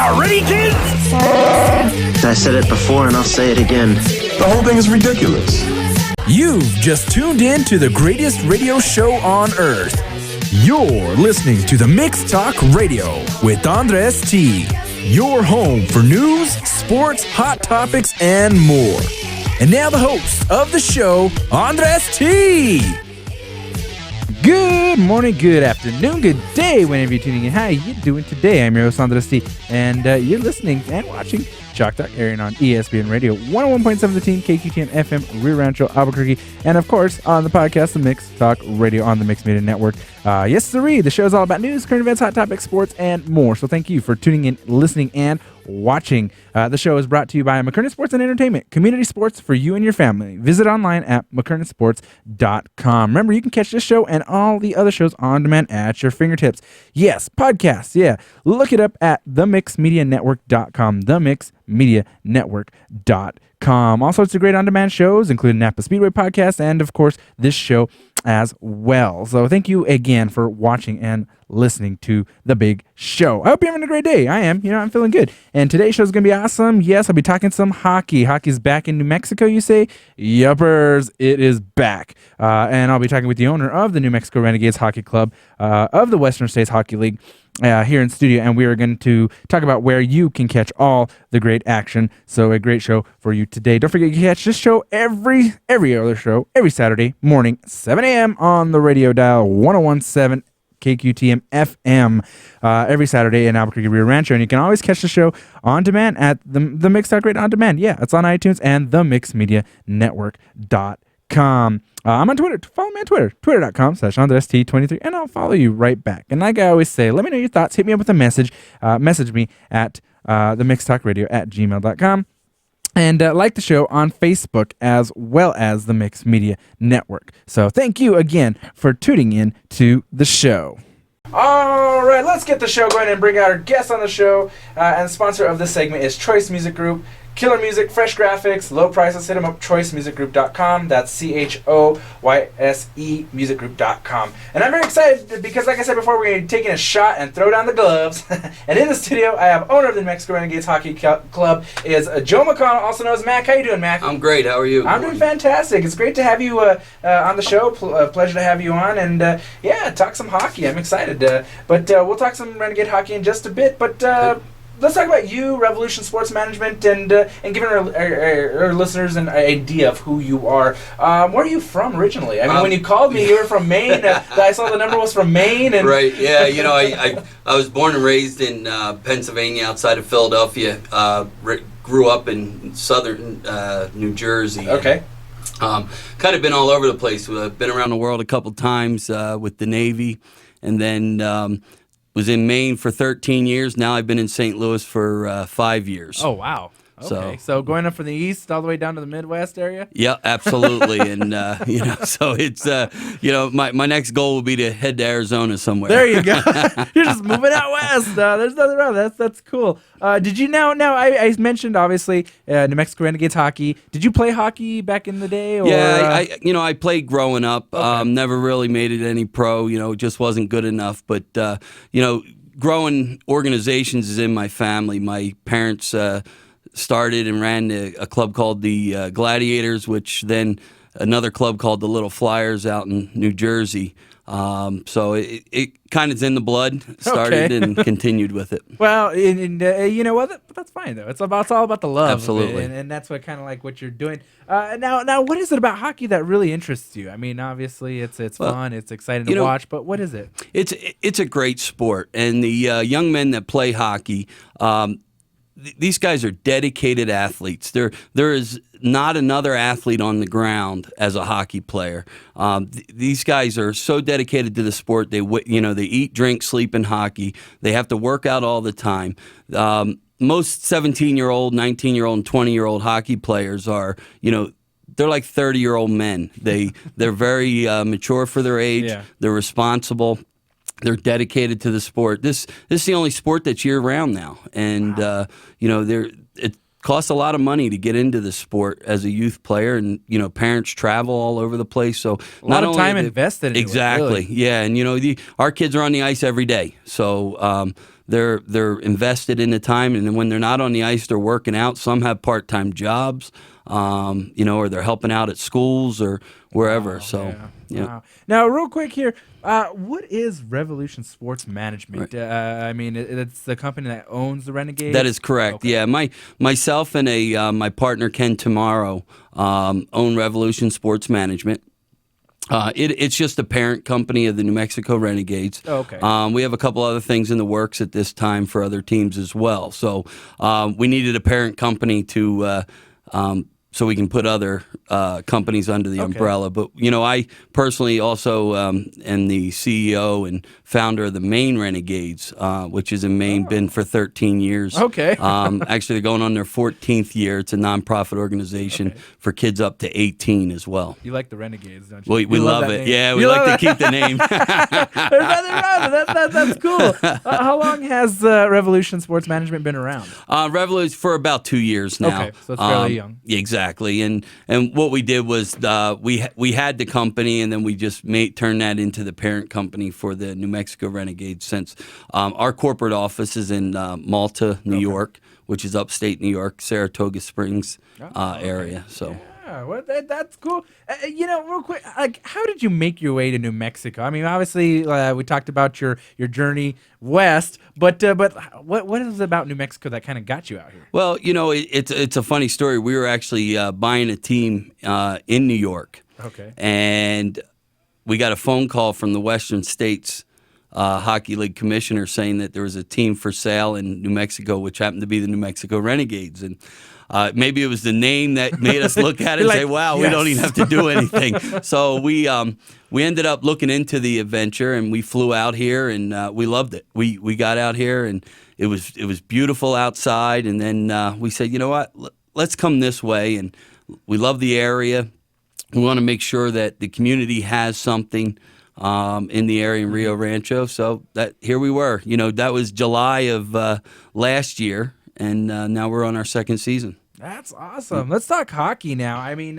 Y'all ready, kids? I said it before and I'll say it again. The whole thing is ridiculous. You've just tuned in to the greatest radio show on earth. You're listening to the Mix Talk Radio with Andres T. Your home for news, sports, hot topics, and more. And now the host of the show, Andres T. Good morning, good afternoon, good day, whenever you're tuning in. How you doing today? I'm your host, Andres T. And you're listening and watching Chalk Talk, airing on ESPN Radio, 101.7 The Team, KQTN FM, Rio Rancho, Albuquerque, and of course on the podcast, the Mix Talk Radio on the Mix Media Network. Yes, sirree, the show is all about news, current events, hot topics, sports, and more. So thank you for tuning in, listening, and watching. The show is brought to you by McKernan Sports and Entertainment, community sports for you and your family. Visit online at McKernanSports.com. Remember, you can catch this show and all the other shows on demand at your fingertips. Yes, podcasts, yeah. Look it up at themixmedianetwork.com, themixmedianetwork.com. All sorts of great on-demand shows, including Napa Speedway podcast, and of course, this show as well. So thank you again for watching and listening to the big show. I hope you're having a great day. I am. I'm feeling good. And today's show is going to be awesome. Yes, I'll be talking some hockey. Hockey's back in New Mexico, you say? Yuppers, it is back. And I'll be talking with the owner of the New Mexico Renegades Hockey Club of the Western States Hockey League here in studio. And we are going to talk about where you can catch all the great action. So a great show for you today. Don't forget, you can catch this show every other show, every Saturday morning, 7 a.m. on the radio dial, 101.7 KQTM FM every Saturday in Albuquerque, Rio Rancho. And you can always catch the show on demand at the Mix Talk Radio on demand. Yeah, it's on iTunes and themixmedianetwork.com. I'm on Twitter. Follow me on Twitter, twitter.com/AndresT23, and I'll follow you right back. And like I always say, let me know your thoughts. Hit me up with a message. Message me at themixtalkradio@gmail.com. And like the show on Facebook as well as the Mix Media Network. So thank you again for tuning in to the show. All right, let's get the show going and bring out our guest on the show. And the sponsor of this segment is Choice Music Group. Killer music, fresh graphics, low prices. Hit them up, choicemusicgroup.com. That's CHOYSE musicgroup.com. And I'm very excited because, like I said before, we're going to be taking a shot and throw down the gloves. And in the studio, I have owner of the New Mexico Renegades Hockey Club, is Joe McConnell, also known as Mac. How you doing, Mac? I'm great. How are you? I'm doing fantastic. It's great to have you on the show. Pleasure to have you on. And, talk some hockey. I'm excited. But we'll talk some Renegade hockey in just a bit. But let's talk about you, Revolution Sports Management, and giving our listeners an idea of who you are. Where are you from originally? I mean, when you called me, you were from Maine. I saw the number was from Maine. And right, yeah. I was born and raised in Pennsylvania, outside of Philadelphia. Grew up in southern New Jersey. Okay. Kind of been all over the place. Been around the world a couple times with the Navy, and then was in Maine for 13 years. Now I've been in St. Louis for 5 years. Oh, wow. Okay, so going up from the east all the way down to the Midwest area? Yeah, absolutely. And, so it's, my next goal will be to head to Arizona somewhere. There you go. You're just moving out west. There's nothing wrong. That's cool. Did you know, I mentioned, obviously, New Mexico Renegades hockey. Did you play hockey back in the day? Or, yeah, I played growing up. Okay. Never really made it any pro, just wasn't good enough. But, growing organizations is in my family. My parents started and ran a club called the Gladiators, which then another club called the Little Flyers out in New Jersey. So it kind of is in the blood, started and continued with it. Well, and you know what? That's fine, though. It's all about the love. Absolutely. And that's what kind of like what you're doing. Now, what is it about hockey that really interests you? I mean, obviously, it's fun, it's exciting to watch, but what is it? It's a great sport, and the young men that play hockey, these guys are dedicated athletes. There is not another athlete on the ground as a hockey player. These guys are so dedicated to the sport. They eat, drink, sleep in hockey. They have to work out all the time. Most 17-year-old, 19-year-old, and 20-year-old hockey players are, they're like 30-year-old men. They're very mature for their age. Yeah. They're responsible. They're dedicated to the sport. This is the only sport that's year-round now, and wow. costs a lot of money to get into the sport as a youth player, and parents travel all over the place. So a lot of time invested into exactly, it, really. yeah. And our kids are on the ice every day, so they're invested in the time. And then when they're not on the ice, they're working out. Some have part-time jobs, or they're helping out at schools or wherever. Wow. Now, real quick here, what is Revolution Sports Management? Right. I mean, it's the company that owns the Renegades? That is correct. Okay. Yeah, myself and my partner Ken Tomorrow own Revolution Sports Management. It's just a parent company of the New Mexico Renegades. Oh, okay. We have a couple other things in the works at this time for other teams as well. So we needed a parent company to so we can put other companies under the umbrella. But, I personally also am the CEO and founder of the Maine Renegades, which is in Maine, been for 13 years. Okay. Actually, they're going on their 14th year. It's a nonprofit organization for kids up to 18 as well. You like the Renegades, don't you? We You love that it. name. Yeah, we You like love to keep the name. There's nothing wrong with that. That's cool. How long has Revolution Sports Management been around? Revolution for about 2 years now. Okay, so it's fairly young. Yeah, exactly. And what we did was we had the company, and then we just turned that into the parent company for the New Mexico Renegades. Since our corporate office is in Malta, New York, which is upstate New York, Saratoga Springs area. So. Yeah, well, that's cool. Real quick, how did you make your way to New Mexico? I mean, obviously, we talked about your journey west, but what is it about New Mexico that kind of got you out here? Well, it's a funny story. We were actually buying a team in New York. Okay. And we got a phone call from the Western States Hockey League commissioner saying that there was a team for sale in New Mexico, which happened to be the New Mexico Renegades. And maybe it was the name that made us look at it and say, wow, we don't even have to do anything. So we ended up looking into the adventure, and we flew out here, and we loved it. We got out here, and it was beautiful outside. And then we said, you know what, let's come this way. And we love the area. We want to make sure that the community has something in the area in Rio Rancho. So here we were. That was July of last year, and now we're on our second season. That's awesome. Let's talk hockey now. I mean,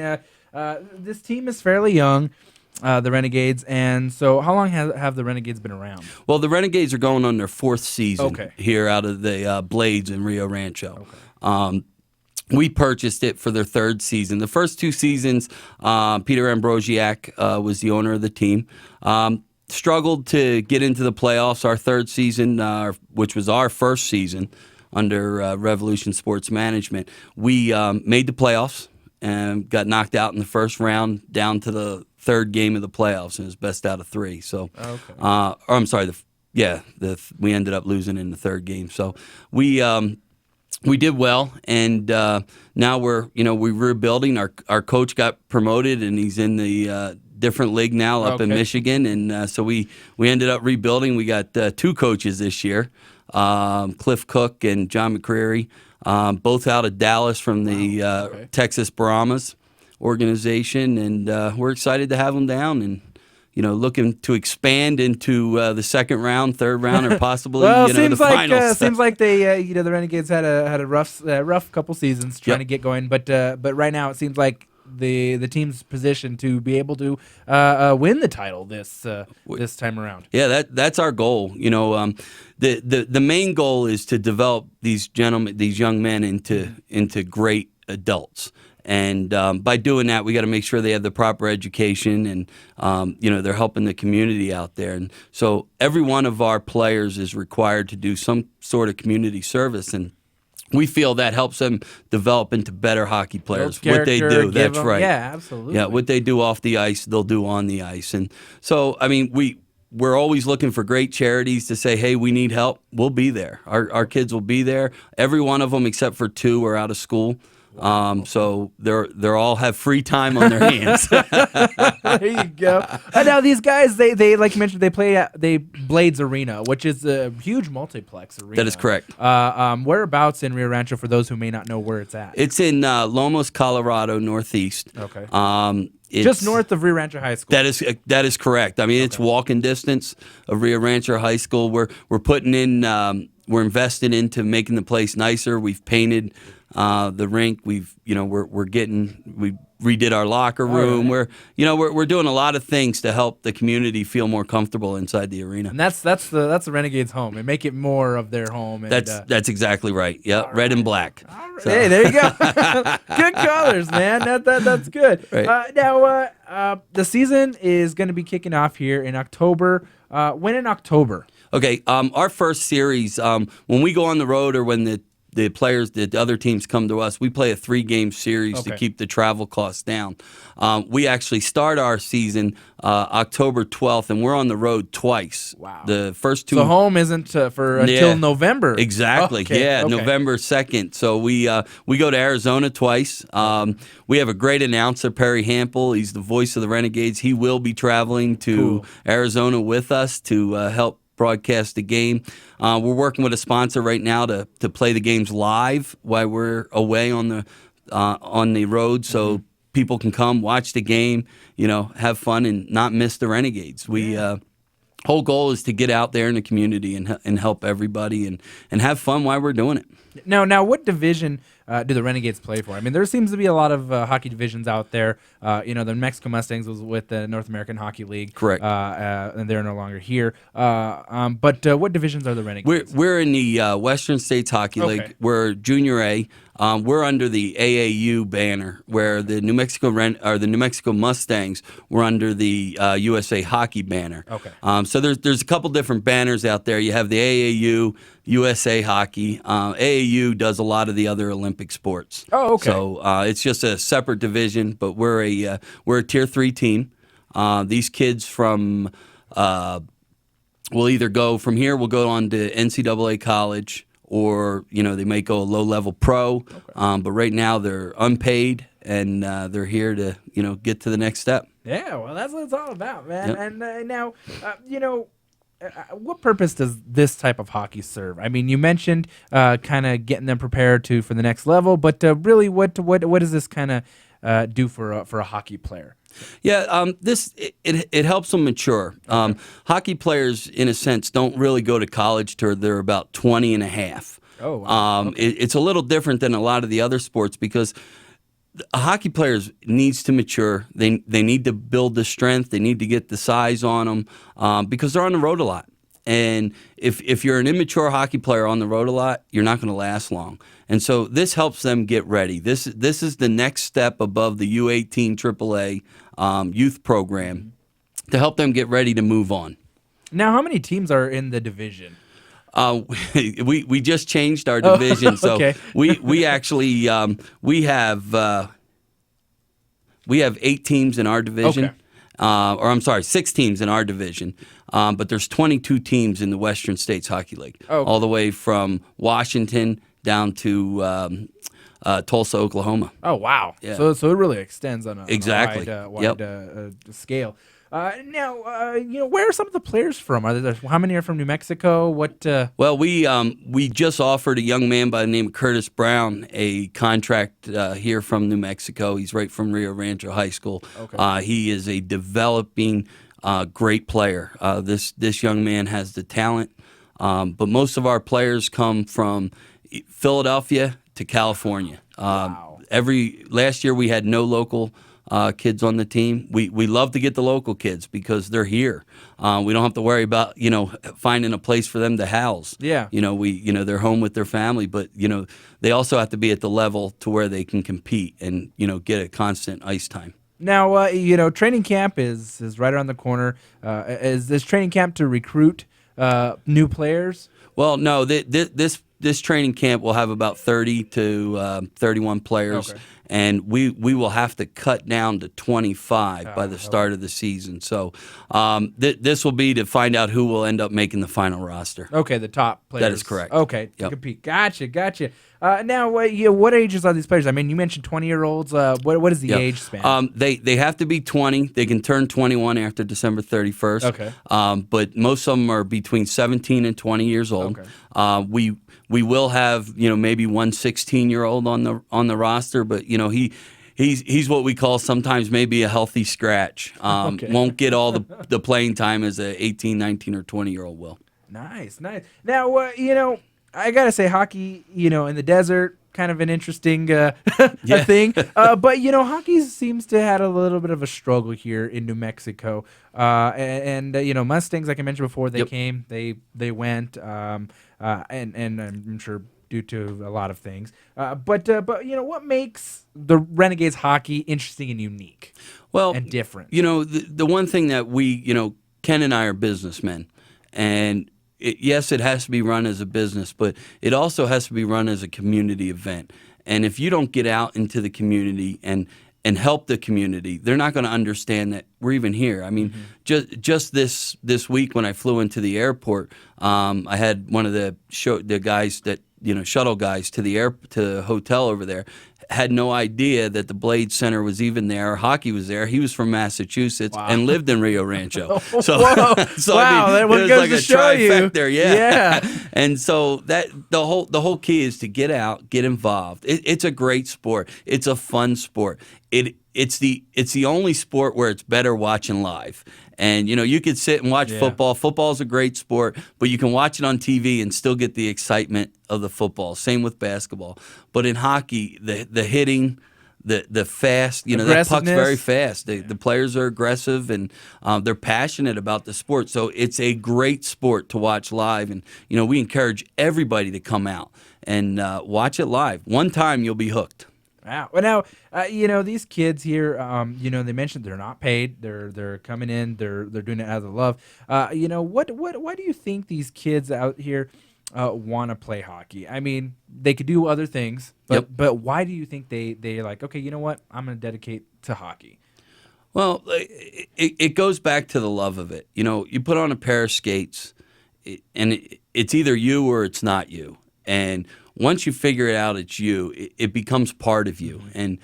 this team is fairly young, the Renegades, and so how long have the Renegades been around? Well, the Renegades are going on their fourth season Okay. here out of the Blades in Rio Rancho. Okay. We purchased it for their third season. The first two seasons, Peter Ambrosiak was the owner of the team. Struggled to get into the playoffs. Our third season, which was our first season under Revolution Sports Management, we made the playoffs and got knocked out in the first round down to the third game of the playoffs, and it was best out of three. So, I'm sorry, we ended up losing in the third game. So we did well, and now we're rebuilding. Our coach got promoted, and he's in the different league now up in Michigan, and so we ended up rebuilding. We got two coaches this year, Cliff Cook and John McCreary, both out of Dallas from the Texas Brahmas organization, and we're excited to have them down and looking to expand into the second round, third round, or possibly the finals. Seems like they the Renegades had a rough couple seasons trying to get going, but right now it seems like the team's positioned to be able to win the title this time around. Yeah, that's our goal. The main goal is to develop these young men into great adults. And by doing that, we got to make sure they have the proper education, and they're helping the community out there. And so every one of our players is required to do some sort of community service, and we feel that helps them develop into better hockey players. What they do, that's right. Yeah, absolutely. Yeah, what they do off the ice, they'll do on the ice. And so, I mean, we're always looking for great charities to say, hey, we need help. We'll be there. Our kids will be there. Every one of them except for two are out of school. So they're all have free time on their hands. There you go. Now these guys, they like you mentioned, they play at Blades Arena, which is a huge multiplex arena. That is correct. Whereabouts in Rio Rancho for those who may not know where it's at? It's in Lomas, Colorado, northeast. Okay. It's just north of Rio Rancho High School. That is correct. I mean, it's walking distance of Rio Rancho High School. We're putting in We're invested into making the place nicer. We've painted the rink. We redid our locker room. right. We're doing a lot of things to help the community feel more comfortable inside the arena. And that's the Renegades' home, and make it more of their home. And, That's exactly right. Yeah, red and black. So- Hey, there you go. Good colors, man. That's good. Right. Now, the season is going to be kicking off here in October. When in October? Okay, our first series, when we go on the road or when the players, the other teams come to us, we play a 3-game series to keep the travel costs down. We actually start our season October 12th, and we're on the road twice. Wow. The first two. So home isn't for until November. Exactly. Okay, okay. November 2nd. So we go to Arizona twice. We have a great announcer, Perry Hample. He's the voice of the Renegades. He will be traveling to Arizona with us to help broadcast the game. We're working with a sponsor right now to play the games live while we're away on the road, so people can come watch the game, have fun and not miss the Renegades. We whole goal is to get out there in the community and help everybody and have fun while we're doing it. Now, what division do the Renegades play for? I mean, there seems to be a lot of hockey divisions out there. The New Mexico Mustangs was with the North American Hockey League. Correct. And they're no longer here. But what divisions are the Renegades? We're in the Western States Hockey League. We're Junior A. We're under the AAU banner, where the New Mexico Mustangs were under the USA Hockey banner. Okay. So there's a couple different banners out there. You have the AAU, USA Hockey. AAU does a lot of the other Olympic sports. Oh, okay. So it's just a separate division, but we're a Tier 3 team. These kids from will either go from here. We'll go on to NCAA college, or they may go a low-level pro. Okay. But right now they're unpaid, and they're here to get to the next step. Yeah, well, that's what it's all about, man. Yep. And now, what purpose does this type of hockey serve? I mean, you mentioned kind of getting them prepared for the next level, but really, what does this kind of do for a hockey player? Yeah, it helps them mature. Hockey players, in a sense, don't really go to college till they're about 20 and a half. Oh, wow. It's a little different than a lot of the other sports, because a hockey player needs to mature. They need to build the strength. They need to get the size on them, because they're on the road a lot. And if you're an immature hockey player on the road a lot, you're not going to last long. And so this helps them get ready. This is the next step above the U18 AAA youth program to help them get ready to move on. Now, how many teams are in the division? We just changed our division, so okay. we actually we have 8 teams in our division. Okay. Or I'm sorry, 6 teams in our division, but there's 22 teams in the Western States Hockey League, all the way from Washington down to Tulsa, Oklahoma. Oh, wow. Yeah. So it really extends on a Exactly. wide scale. Now, where are some of the players from? How many are from New Mexico? Well, we just offered a young man by the name of Curtis Brown a contract here from New Mexico. He's right from Rio Rancho High School. Okay. He is a developing great player. This young man has the talent, but most of our players come from Philadelphia to California. Wow. Last year we had no local kids on the team. We love to get the local kids because they're here. We don't have to worry about finding a place for them to house. Yeah. They're home with their family, but they also have to be at the level to where they can compete and get a constant ice time. Now, training camp is right around the corner. Is this training camp to recruit new players? Well, no. This training camp will have about 30 to 31 players. Okay. And we will have to cut down to 25 by the start of the season. So this will be to find out who will end up making the final roster. Okay, the top players. That is correct. Okay, to compete. Gotcha. Now, what ages are these players? I mean, you mentioned 20-year-olds. What is the age span? They have to be 20. They can turn 21 after December 31st. Okay. But most of them are between 17 and 20 years old. Okay. We will have maybe one 16-year-old on the roster, but he's what we call sometimes maybe a healthy scratch. Won't get all the playing time as a 18, 19, or 20-year-old will. Nice. Now I gotta say, hockey, in the desert, kind of an interesting a thing. But hockey seems to have had a little bit of a struggle here in New Mexico. And Mustangs, like I mentioned before, they came, they went, and I'm sure due to a lot of things. But what makes the Renegades hockey interesting and unique? And different. The one thing that we, Ken and I are businessmen, and yes, it has to be run as a business, but it also has to be run as a community event. And if you don't get out into the community and help the community, they're not going to understand that we're even here. I mean, just this week when I flew into the airport, I had one of the guys that shuttle guys to the hotel over there. Had no idea that the Blade Center was even there. Hockey was there. He was from Massachusetts and lived in Rio Rancho. So, wow, it was like a show trifecta. You. Yeah. And so that the whole key is to get out, get involved. It's a great sport. It's a fun sport. It's the only sport where it's better watching live. And you could sit and watch football. Football's a great sport, but you can watch it on TV and still get the excitement of the football. Same with basketball. But in hockey, the hitting, the fast, that puck's very fast. The players are aggressive and they're passionate about the sport. So it's a great sport to watch live. And we encourage everybody to come out and watch it live. One time you'll be hooked. Wow. Well, now, these kids here, they mentioned they're not paid. They're coming in. They're doing it out of love. Why do you think these kids out here want to play hockey? I mean, they could do other things, but why do you think they're like, okay, you know what? I'm going to dedicate to hockey. Well, it goes back to the love of it. You put on a pair of skates, and it's either you or it's not you. And once you figure it out, it's you. It becomes part of you. And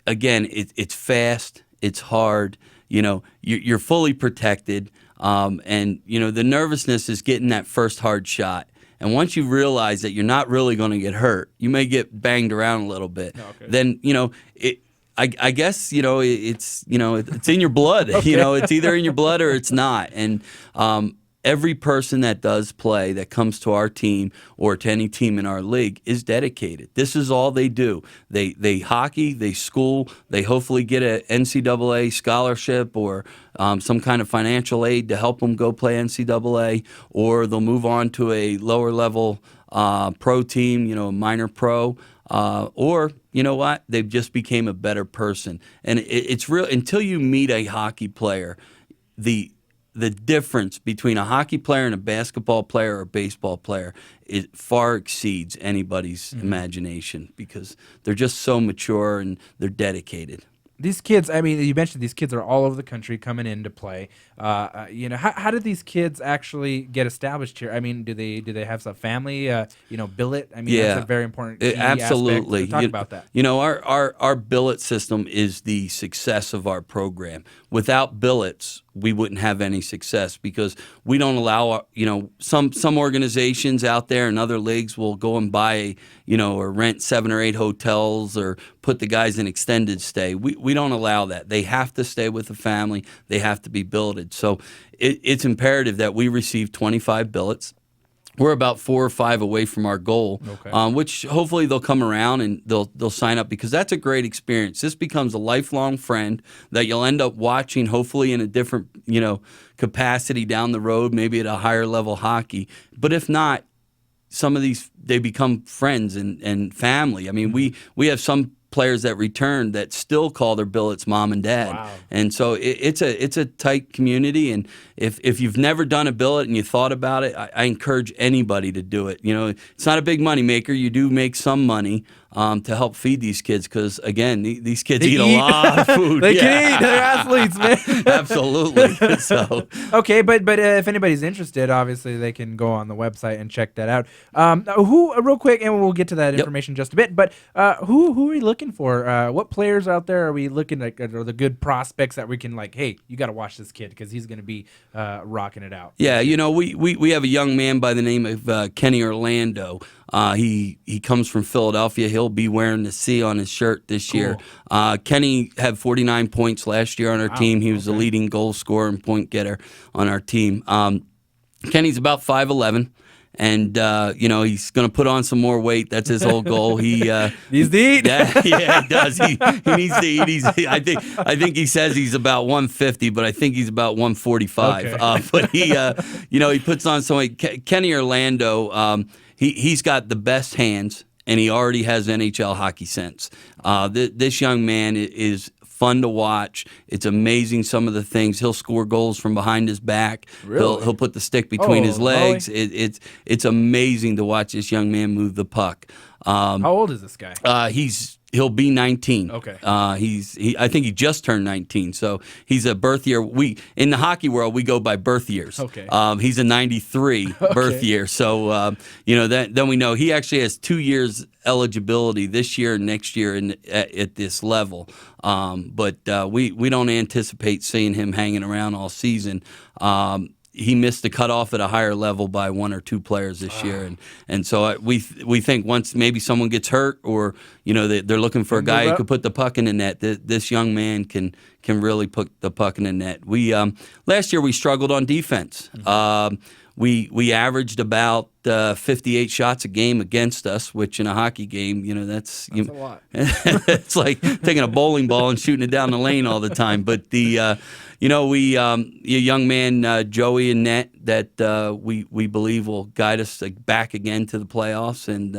again, it's fast. It's hard. You're fully protected. And the nervousness is getting that first hard shot. And once you realize that you're not really going to get hurt, you may get banged around a little bit. Okay. Then I guess it's it's in your blood. Okay. It's either in your blood or it's not. And every person that does play, that comes to our team or to any team in our league, is dedicated. This is all they do. They hockey, they school, they hopefully get an NCAA scholarship or some kind of financial aid to help them go play NCAA, or they'll move on to a lower level pro team, minor pro, or you know what? They've just became a better person. And it's real until you meet a hockey player, the difference between a hockey player and a basketball player or a baseball player far exceeds anybody's imagination, because they're just so mature and they're dedicated. These kids, I mean, you mentioned these kids are all over the country coming in to play. How did these kids actually get established here? I mean, do they have some family, billet? I mean, that's a very important key absolutely. Aspect. Talk about that. Our billet system is the success of our program. Without billets, we wouldn't have any success, because we don't allow, some organizations out there and other leagues will go and buy, or rent 7 or 8 hotels or put the guys in extended stay. We don't allow that. They have to stay with the family. They have to be billeted. So it's imperative that we receive 25 billets. We're about 4 or 5 away from our goal, which hopefully they'll come around and they'll sign up, because that's a great experience. This becomes a lifelong friend that you'll end up watching, hopefully in a different capacity down the road, maybe at a higher level hockey. But if not, some of these, they become friends and family. I mean, we have some players that return that still call their billets mom and dad. Wow. And so it's a tight community. And if you've never done a billet and you thought about it, I encourage anybody to do it. It's not a big money maker. You do make some money to help feed these kids, because again, these kids eat a lot of food. They can eat. They're athletes, man. Absolutely. So okay, but if anybody's interested, obviously they can go on the website and check that out. Real quick, and we'll get to that information in just a bit. But who are we looking for? What players out there are we looking at? Are the good prospects that we can hey, you got to watch this kid, because he's going to be rocking it out. Yeah, we have a young man by the name of Kenny Orlando. He comes from Philadelphia. He'll be wearing the C on his shirt this year. Kenny had 49 points last year on our team. He was the leading goal scorer and point getter on our team. Kenny's about 5'11", and he's going to put on some more weight. That's his whole goal. He Needs to eat. yeah, he does. He needs to eat. I think he says he's about 150, but I think he's about 145. Okay. But he puts on some weight. Kenny Orlando, he's got the best hands, and he already has NHL hockey sense. This young man is fun to watch. It's amazing some of the things. He'll score goals from behind his back. Really? He'll put the stick between his legs. Really? It's amazing to watch this young man move the puck. How old is this guy? He'll be 19. Okay. I think he just turned 19. So he's a birth year. In the hockey world, we go by birth years. Okay. He's a 93 birth year. So then we know he actually has 2 years eligibility this year and next year at this level. But we don't anticipate seeing him hanging around all season. He missed the cutoff at a higher level by 1 or 2 players this year, and so we think once maybe someone gets hurt or they're looking for a guy who could put the puck in the net. This young man can really put the puck in the net. We last year we struggled on defense. We averaged about 58 shots a game against us, which in a hockey game, that's a lot. It's like taking a bowling ball and shooting it down the lane all the time. But a young man, Joey and Net, that we believe will guide us back again to the playoffs, and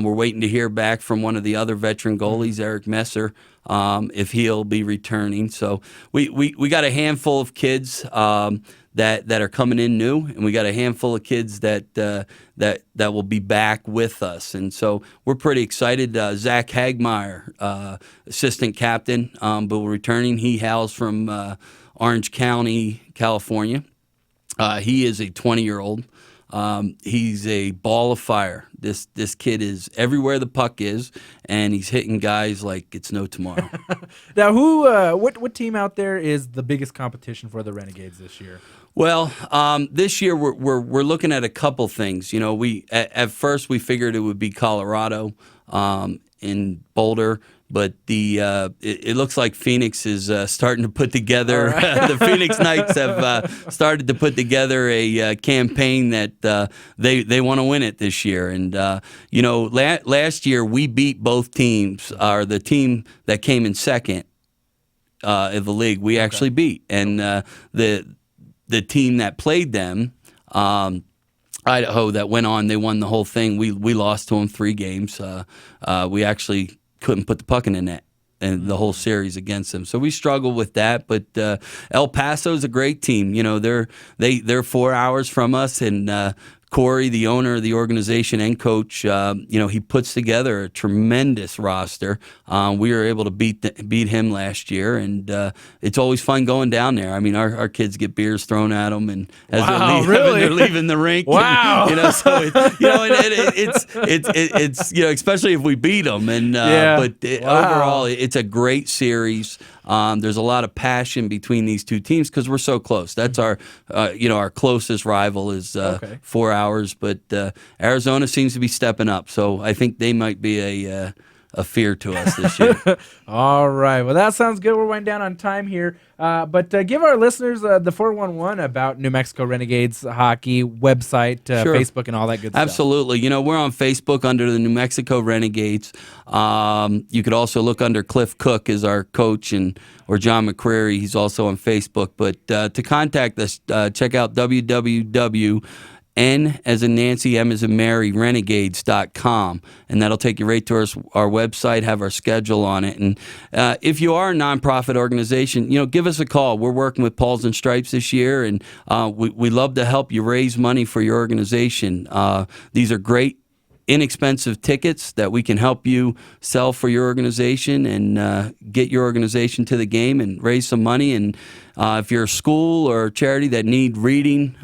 we're waiting to hear back from one of the other veteran goalies, Eric Messer, if he'll be returning. So we got a handful of kids that are coming in new, and we got a handful of kids that will be back with us, and so we're pretty excited. Zach Hagmeyer, assistant captain, but returning. He hails from Orange County, California. He is a 20-year-old. He's a ball of fire. This kid is everywhere the puck is, and he's hitting guys like it's no tomorrow. Now, what team out there is the biggest competition for the Renegades this year? Well, this year we're looking at a couple things. We at first we figured it would be Colorado in Boulder, but it looks like Phoenix is starting to put together. Right. The Phoenix Knights have started to put together a campaign that they want to win it this year. And last year we beat both teams. The team that came in second of the league we actually beat, and the team that played them, Idaho, that went on, they won the whole thing. We lost to them 3 games. We actually couldn't put the puck in the net and the whole series against them. So we struggled with that. But El Paso's a great team. They're 4 hours from us, and Corey, the owner of the organization and coach, he puts together a tremendous roster. We were able to beat him last year, and it's always fun going down there. I mean, our kids get beers thrown at them, and as they're leaving the rink. Wow! And, so it's especially if we beat them. And overall, it's a great series. There's a lot of passion between these two teams because we're so close. That's our closest rival is 4 hours, but Arizona seems to be stepping up. So I think they might be a fear to us this year. All right. Well, that sounds good. We're winding down on time here. But give our listeners the 411 about New Mexico Renegades hockey website, Sure. Facebook, and all that good stuff. Absolutely. We're on Facebook under the New Mexico Renegades. You could also look under Cliff Cook as our coach, or John McCreary. He's also on Facebook. But to contact us, check out N as in Nancy, M as in Mary, Renegades.com, and that'll take you right to our website, have our schedule on it. And if you are a nonprofit organization, give us a call. We're working with Paws and Stripes this year, and we love to help you raise money for your organization. These are great, inexpensive tickets that we can help you sell for your organization and get your organization to the game and raise some money. And if you're a school or a charity that need reading,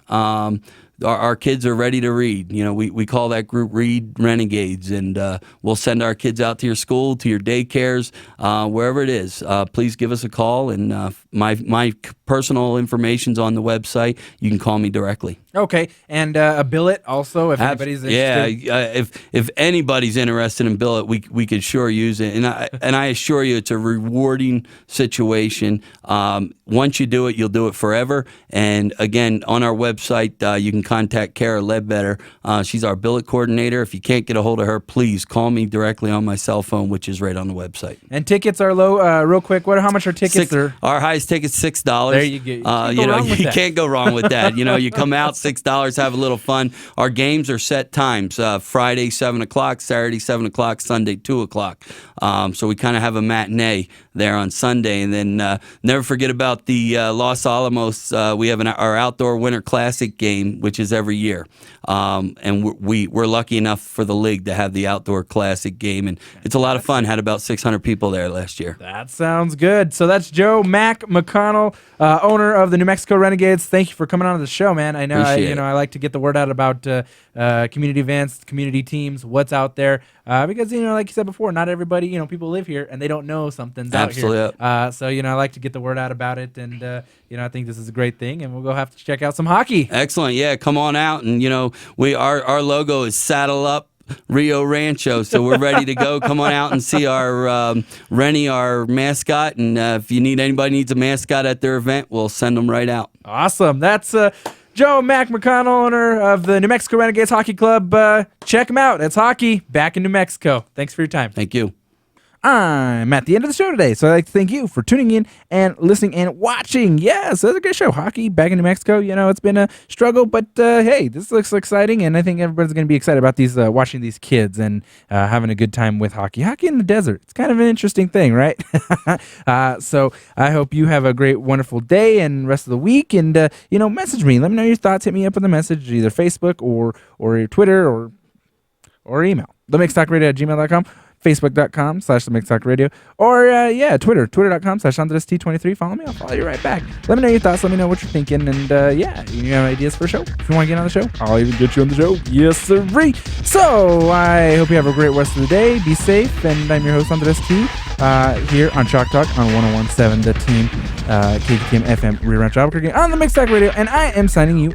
our kids are ready to read. We call that group Read Renegades, and we'll send our kids out to your school, to your daycares, wherever it is. Please give us a call, and my personal information's on the website. You can call me directly. Okay, and a billet also if anybody's interested. Yeah, if anybody's interested in billet, we could sure use it, and I assure you, it's a rewarding situation. Once you do it, you'll do it forever. And again, on our website, you can contact Kara Ledbetter. She's our billet coordinator. If you can't get a hold of her, please call me directly on my cell phone, which is right on the website. And tickets are low. Real quick, how much are tickets? Our highest ticket's $6. There you go. You can't go wrong with that. You come out $6, have a little fun. Our games are set times: Friday 7:00, Saturday 7:00, Sunday 2:00. So we kind of have a matinee there on Sunday, and then never forget about the Los Alamos. We have our outdoor Winter Classic game, which is every year, and we're lucky enough for the league to have the outdoor Classic game, and it's a lot of fun. Had about 600 people there last year. That sounds good. So that's Joe Mac McConnell, owner of the New Mexico Renegades. Thank you for coming on to the show, man. I know I like to get the word out about community events, community teams, what's out there, because like you said before, not everybody, people live here and they don't know something's out here. So I like to get the word out about it, and I think this is a great thing, and we'll go have to check out some hockey. Excellent, yeah, come on out, and our logo is Saddle Up Rio Rancho, so we're ready to go. Come on out and see our Rennie, our mascot, and if anybody needs a mascot at their event, we'll send them right out. Awesome. That's Joe Mac McConnell, owner of the New Mexico Renegades Hockey Club. Check him out. It's hockey back in New Mexico. Thanks for your time. Thank you. I'm at the end of the show today, so I'd like to thank you for tuning in and listening and watching. Yes, that's a good show. Hockey back in New Mexico. It's been a struggle, but hey, this looks exciting, and I think everybody's going to be excited about these watching these kids and having a good time with hockey. Hockey in the desert. It's kind of an interesting thing, right? So I hope you have a great, wonderful day and rest of the week, and message me. Let me know your thoughts. Hit me up with a message, either Facebook or your Twitter or email. themixtalkradio@gmail.com. Facebook.com/themixtalkradio, or Twitter.com/AndresT23. Follow me, I'll follow you right back. Let me know your thoughts, let me know what you're thinking, and you have ideas for a show. If you want to get on the show, I'll even get you on the show. Yes, sirree. So I hope you have a great rest of the day. Be safe, and I'm your host, Andres T, here on Chalk Talk on 101.7 The Team, KTM FM, Rio Rancho Albuquerque, on the Mixed Talk Radio, and I am signing you